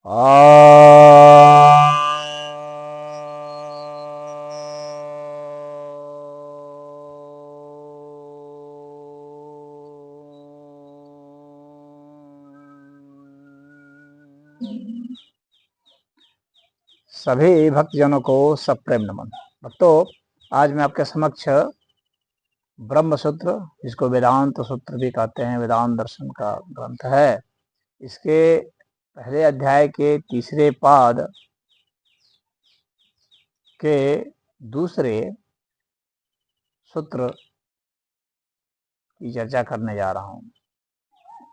सभी भक्तजनों को सप्रेम नमन। भक्तों, आज मैं आपके समक्ष ब्रह्म सूत्र, जिसको वेदांत सूत्र भी कहते हैं, वेदांत दर्शन का ग्रंथ है, इसके पहले अध्याय के तीसरे पाद के दूसरे सूत्र की चर्चा करने जा रहा हूं।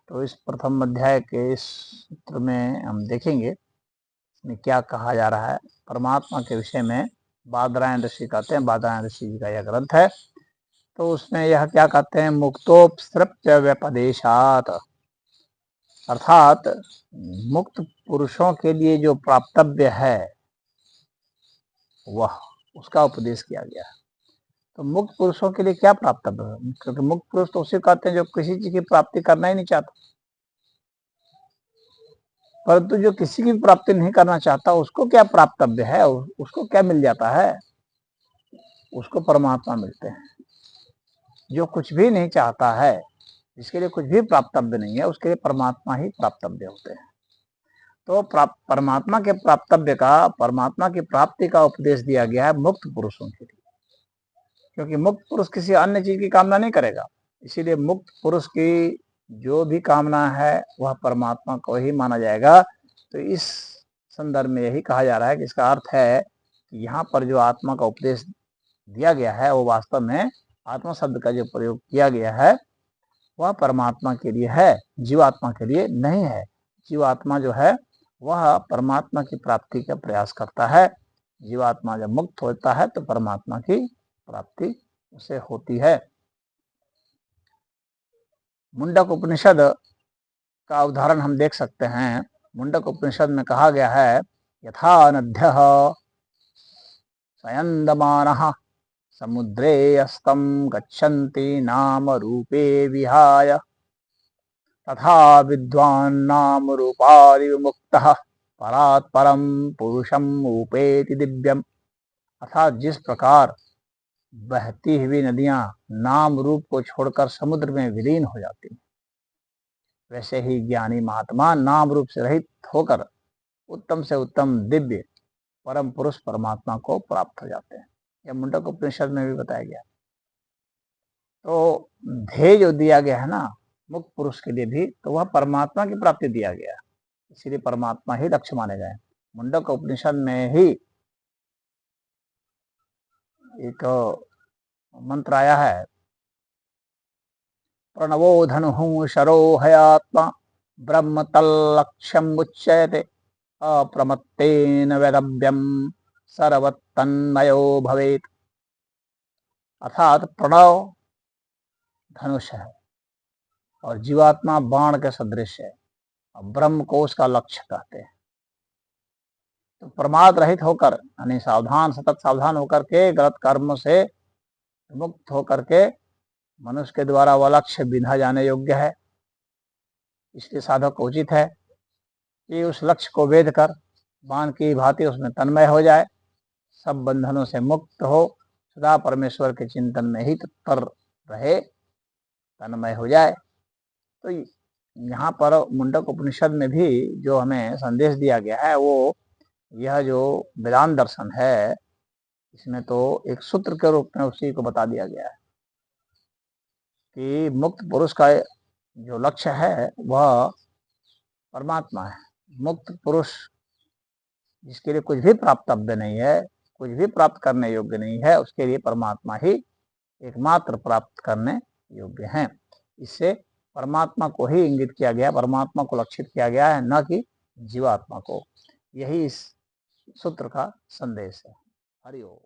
तो इस प्रथम अध्याय के इस सूत्र में हम देखेंगे इसमें क्या कहा जा रहा है। परमात्मा के विषय में बादरायण ऋषि कहते हैं, बादरायण ऋषि जी का यह ग्रंथ है। तो उसमें यह क्या कहते हैं, मुक्तोपसृप्य व्यपदेशात, अर्थात मुक्त पुरुषों के लिए जो प्राप्तव्य है वह उसका उपदेश किया गया है। तो मुक्त पुरुषों के लिए क्या प्राप्तव्य है? क्योंकि मुक्त पुरुष तो उसे कहते हैं जो किसी चीज की प्राप्ति करना ही नहीं चाहता, परंतु जो किसी की प्राप्ति नहीं करना चाहता उसको क्या प्राप्तव्य है, उसको क्या मिल जाता है? उसको परमात्मा मिलते हैं। जो कुछ भी नहीं चाहता है, जिसके लिए कुछ भी प्राप्तव्य नहीं है, उसके लिए परमात्मा ही प्राप्तव्य होते हैं। तो परमात्मा के प्राप्तव्य का, परमात्मा की प्राप्ति का उपदेश दिया गया है मुक्त पुरुषों के लिए, क्योंकि मुक्त पुरुष किसी अन्य चीज की कामना नहीं करेगा। इसीलिए मुक्त पुरुष की जो भी कामना है वह परमात्मा को ही माना जाएगा। तो इस संदर्भ में यही कहा जा रहा है कि इसका अर्थ है कि यहाँ पर जो आत्मा का उपदेश दिया गया है वो वास्तव में आत्मा शब्द का जो प्रयोग किया गया है वह परमात्मा के लिए है, जीवात्मा के लिए नहीं है। जीवात्मा जो है वह परमात्मा की प्राप्ति का प्रयास करता है। जीवात्मा जब मुक्त होता है तो परमात्मा की प्राप्ति उसे होती है। मुंडक उपनिषद का उदाहरण हम देख सकते हैं। मुंडक उपनिषद में कहा गया है, यथा नद्यः सयन्दमानः समुद्रे अस्तं गच्छन्ति नाम रूपे विहाय तथा विद्वान् नाम रूपादि विमुक्तः परात् परम पुरुषम उपेति दिव्यम। अर्थात जिस प्रकार बहती हुई नदियां नाम रूप को छोड़कर समुद्र में विलीन हो जाती हैं, वैसे ही ज्ञानी महात्मा नाम रूप से रहित होकर उत्तम से उत्तम दिव्य परम पुरुष परमात्मा को प्राप्त हो जाते हैं। यह मुंडक उपनिषद में भी बताया गया। तो ध्येय जो दिया गया है ना मुक्त पुरुष के लिए भी, तो वह परमात्मा की प्राप्ति दिया गया है। इसीलिए परमात्मा ही लक्ष्य माने गए। मुंडक उपनिषद में ही एक मंत्र आया है, प्रणवो धनु शरो हयात्मा ब्रह्म तल्लक्ष्यम उच्यते अप्रमत्तेन वेदव्यम सर्वतन्मयो भवेत। अर्थात प्रणव धनुष है और जीवात्मा बाण के सदृश है और ब्रह्म को उसका लक्ष्य कहते हैं। तो प्रमाद रहित होकर, यानी सावधान, सतत सावधान होकर के गलत कर्म से मुक्त होकर के मनुष्य के द्वारा वह लक्ष्य बिंधा जाने योग्य है। इसलिए साधक को उचित है कि उस लक्ष्य को वेध कर बाण की भांति उसमें तन्मय हो जाए, सब बंधनों से मुक्त हो, सदा परमेश्वर के चिंतन में ही तत्पर रहे, तन्मय हो जाए। तो यहाँ पर मुंडक उपनिषद में भी जो हमें संदेश दिया गया है वो यह जो वेदांत दर्शन है, इसमें तो एक सूत्र के रूप में उसी को बता दिया गया है कि मुक्त पुरुष का जो लक्ष्य है वह परमात्मा है। मुक्त पुरुष जिसके लिए कुछ भी प्राप्तव्य नहीं है, कुछ भी प्राप्त करने योग्य नहीं है, उसके लिए परमात्मा ही एकमात्र प्राप्त करने योग्य है। इससे परमात्मा को ही इंगित किया गया, परमात्मा को लक्षित किया गया है, न कि जीवात्मा को। यही इस सूत्र का संदेश है। हरि ओम।